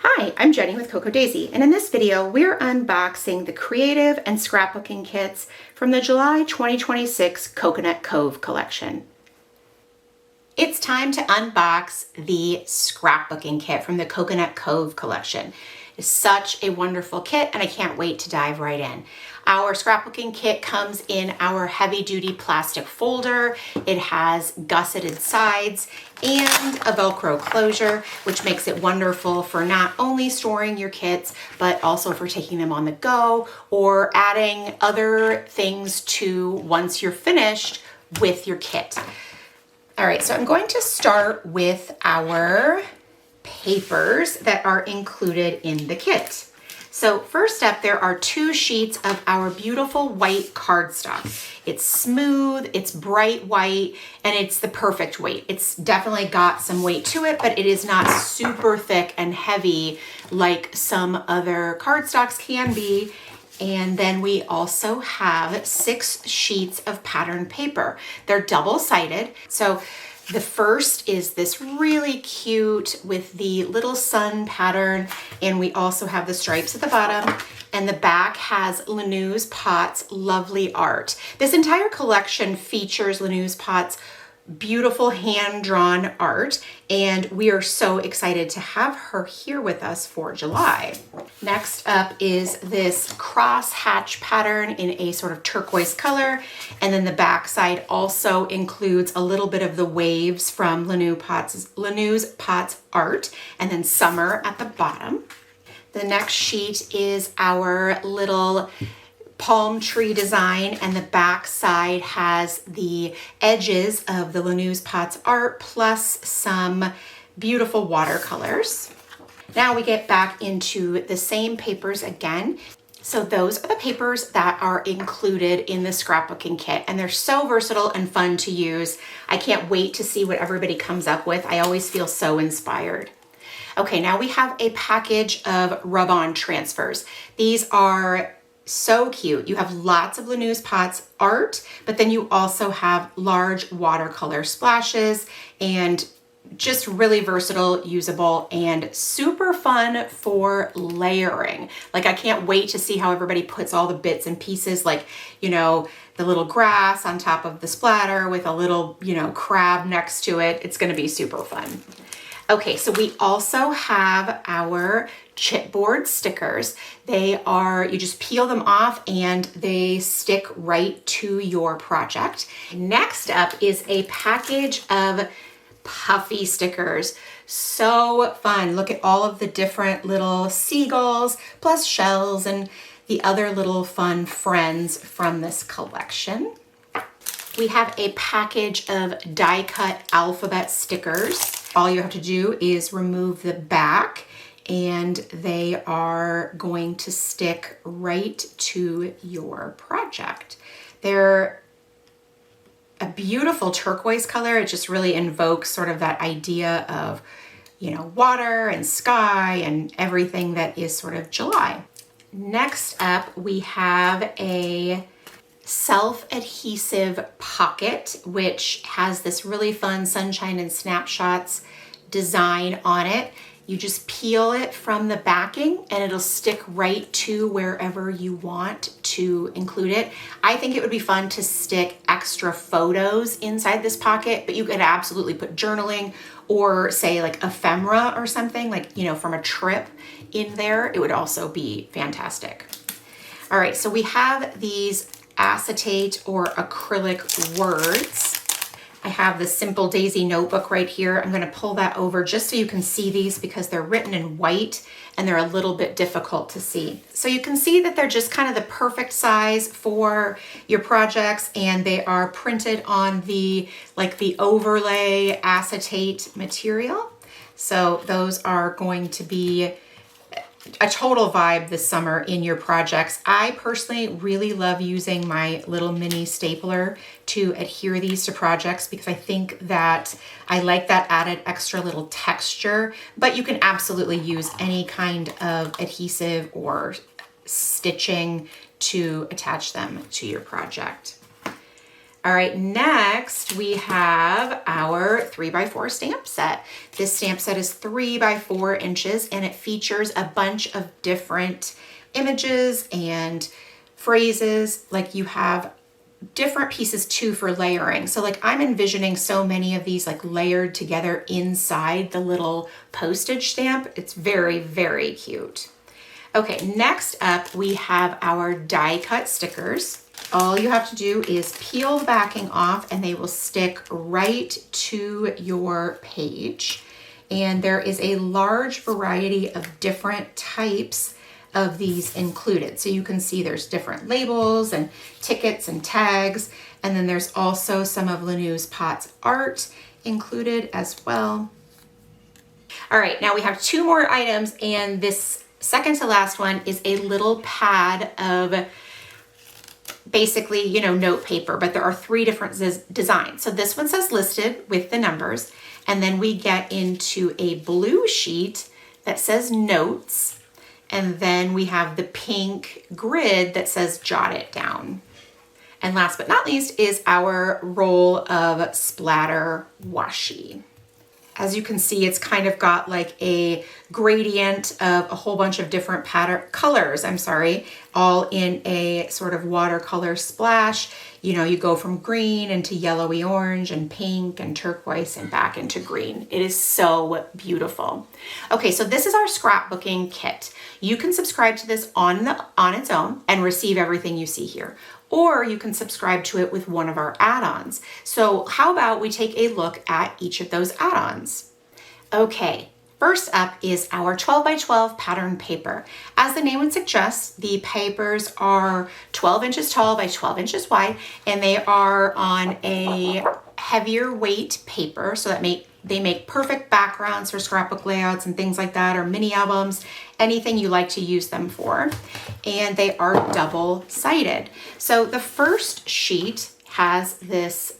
Hi, I'm Jenny with CocoaDaisy, and in this video, we're unboxing the Creative and Scrapbooking Kits from the July 2026 Coconut Cove Collection. It's time to unbox the Scrapbooking Kit from the Coconut Cove Collection. It's such a wonderful kit, and I can't wait to dive right in. Our scrapbooking kit comes in our heavy-duty plastic folder. It has gusseted sides and a Velcro closure, which makes it wonderful for not only storing your kits, but also for taking them on the go or adding other things to once you're finished with your kit. All right, so I'm going to start with our papers that are included in the kit. So first up, there are 2 sheets of our beautiful white cardstock. It's smooth, it's bright white, and it's the perfect weight. It's definitely got some weight to it, but it is not super thick and heavy like some other cardstocks can be. And then we also have 6 sheets of pattern paper. They're double-sided. So the first is this really cute with the little sun pattern, and we also have the stripes at the bottom, and the back has Linou's Pot's lovely art. This entire collection features Linou's Pot's beautiful hand-drawn art, and we are so excited to have her here with us for July. Next up is this cross hatch pattern in a sort of turquoise color, and then the back side also includes a little bit of the waves from Linou's Pot's art, and then summer at the bottom. The next sheet is our little palm tree design, and the back side has the edges of the Linou's Pot's art plus some beautiful watercolors. Now we get back into the same papers again. So those are the papers that are included in the scrapbooking kit, and they're so versatile and fun to use. I can't wait to see what everybody comes up with. I always feel so inspired. Okay, now we have a package of rub-on transfers. These are so cute. You have lots of Linou's Pot's art, but then you also have large watercolor splashes, and just really versatile, usable, and super fun for layering. Like, I can't wait to see how everybody puts all the bits and pieces, like, you know, the little grass on top of the splatter with a little, you know, crab next to it. It's going to be super fun. Okay, so we also have our chipboard stickers. They are, you just peel them off and they stick right to your project. Next up is a package of Puffy stickers. So fun. Look at all of the different little seagulls, plus shells and the other little fun friends from this collection. We have a package of die-cut alphabet stickers. All you have to do is remove the back, and they are going to stick right to your project. They're a beautiful turquoise color. It just really invokes sort of that idea of, you know, water and sky and everything that is sort of July. Next up, we have a self-adhesive pocket, which has this really fun sunshine and snapshots design on it. You just peel it from the backing and it'll stick right to wherever you want to include it. I think it would be fun to stick extra photos inside this pocket, but you could absolutely put journaling or say like ephemera or something, like, you know, from a trip in there. It would also be fantastic. All right, so we have these acetate or acrylic words. I have the Simple Daisy notebook right here. I'm going to pull that over just so you can see these because they're written in white and they're a little bit difficult to see. So you can see that they're just kind of the perfect size for your projects, and they are printed on the overlay acetate material. So those are going to be a total vibe this summer in your projects. I personally really love using my little mini stapler to adhere these to projects because I think that I like that added extra little texture, but you can absolutely use any kind of adhesive or stitching to attach them to your project. All right, next we have our 3x4 stamp set. This stamp set is 3x4 inches and it features a bunch of different images and phrases. Like you have different pieces too for layering. So like I'm envisioning so many of these like layered together inside the little postage stamp. It's very, very cute. Okay, next up we have our die cut stickers. All you have to do is peel the backing off and they will stick right to your page. And there is a large variety of different types of these included. So you can see there's different labels and tickets and tags. And then there's also some of Linou's Pot's art included as well. All right, now we have 2 more items, and this second to last one is a little pad of basically, you know, note paper, but there are 3 different designs. So this one says listed with the numbers, and then we get into a blue sheet that says notes, and then we have the pink grid that says jot it down. And last but not least is our roll of Splatter washi. As you can see, it's kind of got like a gradient of a whole bunch of different colors, all in a sort of watercolor splash. You know, you go from green into yellowy orange and pink and turquoise and back into green. It is so beautiful. Okay, so this is our scrapbooking kit. You can subscribe to this on its own and receive everything you see here. Or you can subscribe to it with one of our add-ons. So how about we take a look at each of those add-ons? Okay, first up is our 12x12 pattern paper. As the name would suggest, the papers are 12 inches tall by 12 inches wide, and they are on a heavier weight paper, so that they make perfect backgrounds for scrapbook layouts and things like that, or mini albums, anything you like to use them for. And they are double-sided. So the first sheet has this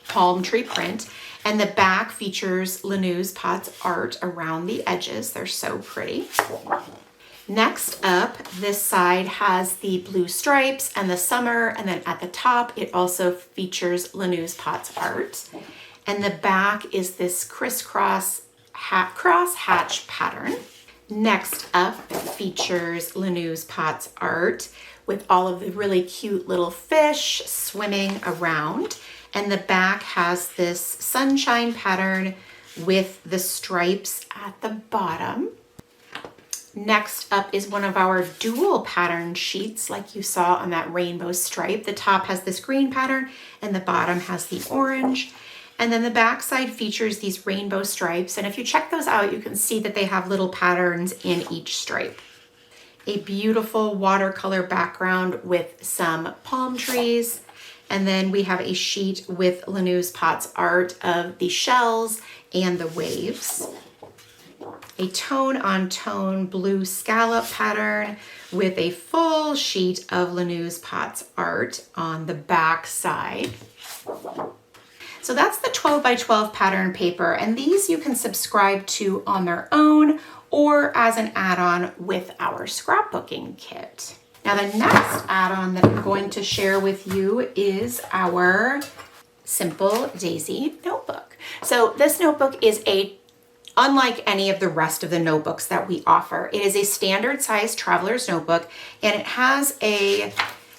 palm tree print, and the back features Linou's Pot's art around the edges. They're so pretty. Next up, this side has the blue stripes and the summer, and then at the top, it also features Linou's Pot's art. And the back is this crisscross cross hatch pattern. Next up features Linou's Pot's art with all of the really cute little fish swimming around. And the back has this sunshine pattern with the stripes at the bottom. Next up is one of our dual pattern sheets like you saw on that rainbow stripe. The top has this green pattern and the bottom has the orange. And then the back side features these rainbow stripes. And if you check those out, you can see that they have little patterns in each stripe. A beautiful watercolor background with some palm trees. And then we have a sheet with Linou's Pot's art of the shells and the waves. A tone-on-tone blue scallop pattern with a full sheet of Linou's Pot's art on the back side. So that's the 12x12 pattern paper, and these you can subscribe to on their own or as an add-on with our scrapbooking kit. Now the next add-on that I'm going to share with you is our Simple Daisy notebook. So this notebook is unlike any of the rest of the notebooks that we offer. It is a standard size traveler's notebook, and it has a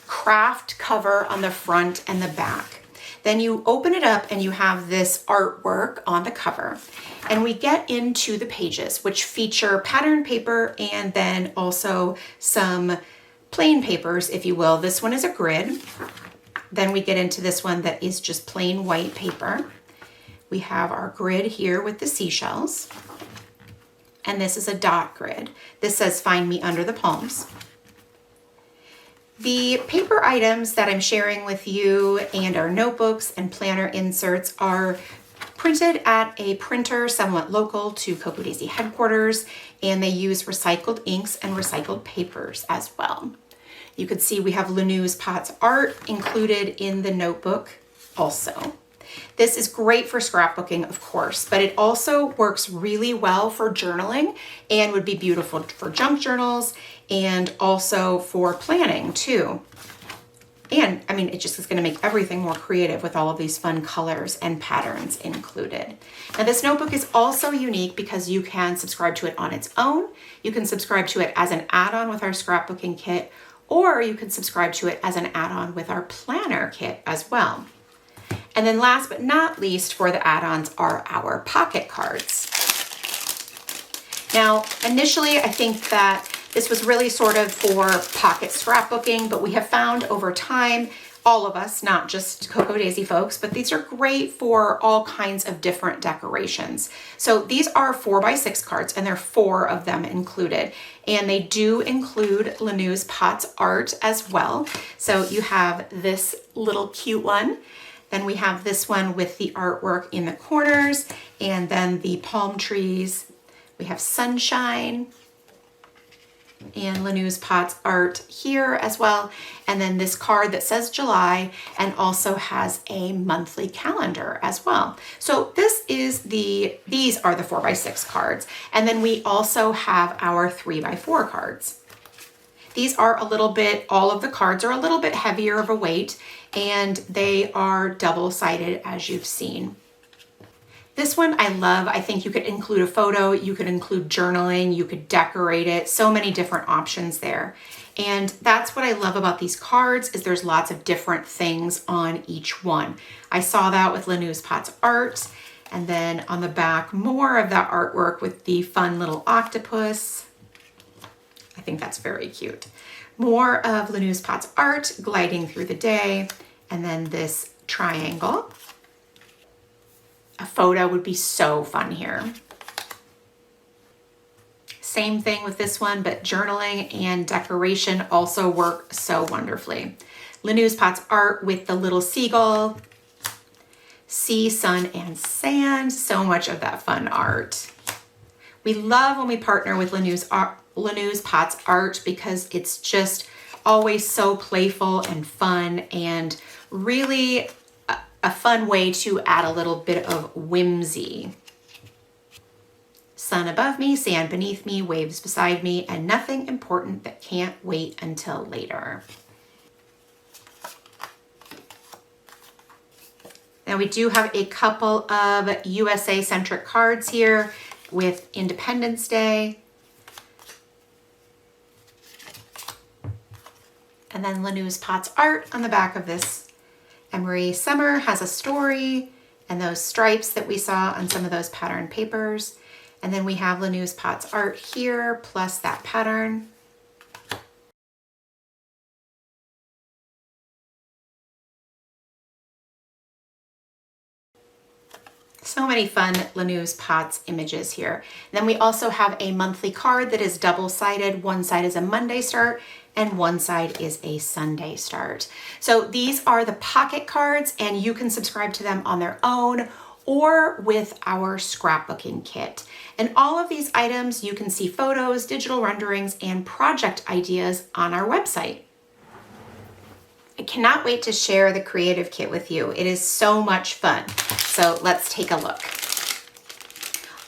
craft cover on the front and the back. Then you open it up and you have this artwork on the cover. And we get into the pages, which feature pattern paper and then also some plain papers, if you will. This one is a grid. Then we get into this one that is just plain white paper. We have our grid here with the seashells. And this is a dot grid. This says, "Find me under the palms." The paper items that I'm sharing with you and our notebooks and planner inserts are printed at a printer somewhat local to CocoaDaisy headquarters, and they use recycled inks and recycled papers as well. You can see we have Linou's Pot's art included in the notebook also. This is great for scrapbooking, of course, but it also works really well for journaling and would be beautiful for junk journals and also for planning too. And I mean, it just is going to make everything more creative with all of these fun colors and patterns included. Now this notebook is also unique because you can subscribe to it on its own. You can subscribe to it as an add-on with our scrapbooking kit, or you can subscribe to it as an add-on with our planner kit as well. And then last but not least for the add-ons are our pocket cards. Now, initially, I think that this was really sort of for pocket scrapbooking, but we have found over time, all of us, not just CocoaDaisy folks, but these are great for all kinds of different decorations. So these are 4x6 cards, and there are 4 of them included. And they do include Linou's Pots art as well. So you have this little cute one. Then we have this one with the artwork in the corners, and then the palm trees. We have sunshine and Linou's Pots art here as well. And then this card that says July and also has a monthly calendar as well. So these are the 4x6 cards. And then we also have our 3x4 cards. These are all of the cards are a little bit heavier of a weight, and they are double-sided as you've seen. This one I love. I think you could include a photo, you could include journaling, you could decorate it, so many different options there. And that's what I love about these cards is there's lots of different things on each one. I saw that with Linou's Pots art, and then on the back, more of that artwork with the fun little octopus. I think that's very cute. More of Linou's Pots art gliding through the day, and then this triangle. A photo would be so fun here. Same thing with this one, but journaling and decoration also work so wonderfully. Linou's Pots art with the little seagull, sea, sun, and sand. So much of that fun art. We love when we partner with Linou's Pots art because it's just always so playful and fun, and really a fun way to add a little bit of whimsy. Sun above me, sand beneath me, waves beside me, and nothing important that can't wait until later. Now we do have a couple of USA-centric cards here with Independence Day. And then Linou's Pots art on the back of this. Emery Summer has a story and those stripes that we saw on some of those pattern papers. And then we have Linou's Pots art here, plus that pattern. So many fun Linou's Pots images here. And then we also have a monthly card that is double-sided. One side is a Monday start and one side is a Sunday start. So these are the pocket cards, and you can subscribe to them on their own or with our scrapbooking kit. And all of these items, you can see photos, digital renderings, and project ideas on our website. I cannot wait to share the creative kit with you. It is so much fun. So let's take a look.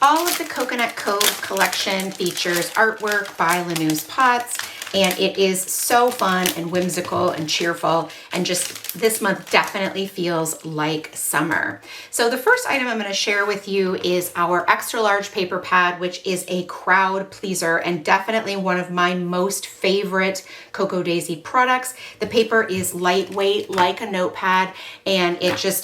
All of the Coconut Cove Collection features artwork by Linou's Pots, and it is so fun and whimsical and cheerful, and just this month definitely feels like summer. So the first item I'm going to share with you is our extra large paper pad, which is a crowd pleaser and definitely one of my most favorite CocoaDaisy products. The paper is lightweight like a notepad, and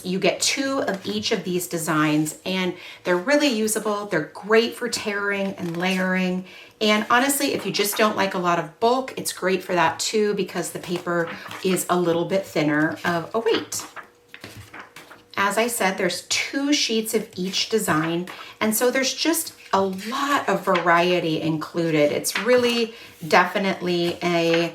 you get 2 of each of these designs, and they're really usable. They're great for tearing and layering. And honestly, if you just don't like a lot of bulk, it's great for that too, because the paper is a little bit thinner of a weight. As I said, there's 2 sheets of each design, and so there's just a lot of variety included. It's really definitely a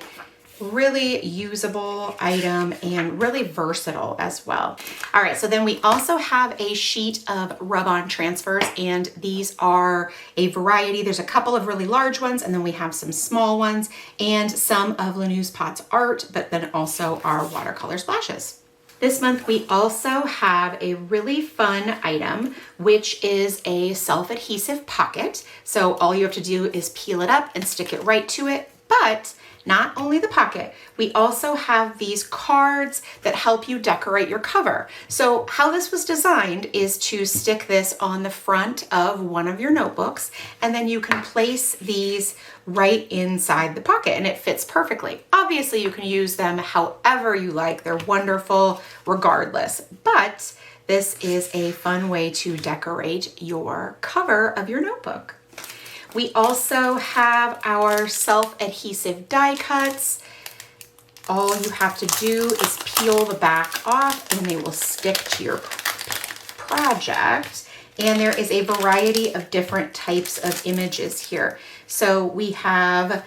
really usable item and really versatile as well. All right, so then we also have a sheet of rub-on transfers, and these are a variety. There's a couple of really large ones, and then we have some small ones and some of Linou's Pots art, but then also our watercolor splashes. This month we also have a really fun item, which is a self-adhesive pocket. So all you have to do is peel it up and stick it right to it. But not only the pocket, we also have these cards that help you decorate your cover. So how this was designed is to stick this on the front of one of your notebooks, and then you can place these right inside the pocket and it fits perfectly. Obviously you can use them however you like. They're wonderful regardless, but this is a fun way to decorate your cover of your notebook. We also have our self-adhesive die cuts. All you have to do is peel the back off and they will stick to your project. And there is a variety of different types of images here. So we have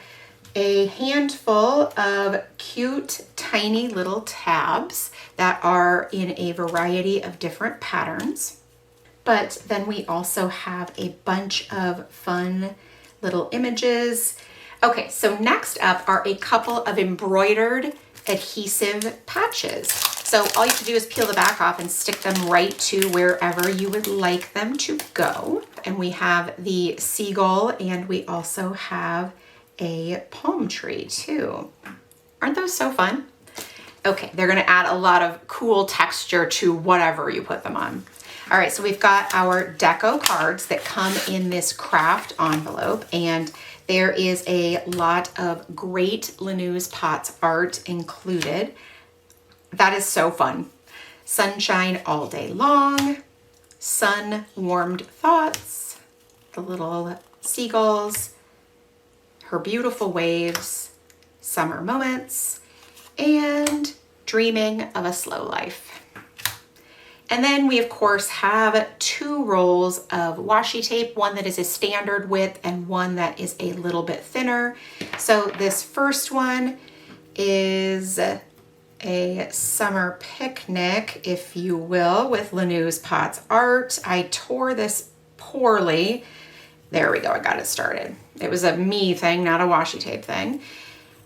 a handful of cute, tiny little tabs that are in a variety of different patterns. But then we also have a bunch of fun little images. Okay, so next up are a couple of embroidered adhesive patches. So all you have to do is peel the back off and stick them right to wherever you would like them to go. And we have the seagull and we also have a palm tree too. Aren't those so fun? Okay, they're gonna add a lot of cool texture to whatever you put them on. All right, so we've got our Deco cards that come in this craft envelope, and there is a lot of great Linou's Pots art included. That is so fun. Sunshine all day long, sun warmed thoughts, the little seagulls, her beautiful waves, summer moments, and dreaming of a slow life. And then we of course have 2 rolls of washi tape, one that is a standard width and one that is a little bit thinner. So this first one is a summer picnic, if you will, with Linou's Pots art. I tore this poorly. There we go, I got it started. It was a me thing, not a washi tape thing.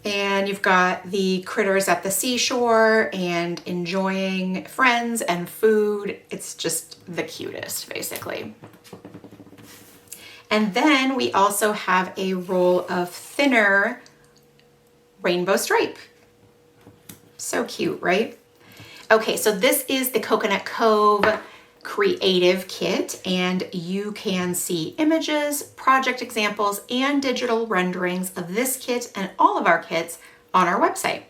And you've got the critters at the seashore and enjoying friends and food. It's just the cutest, basically. And then we also have a roll of thinner rainbow stripe. So cute, right? Okay, so this is the Coconut Cove Creative Kit, and you can see images, project examples, and digital renderings of this kit and all of our kits on our website.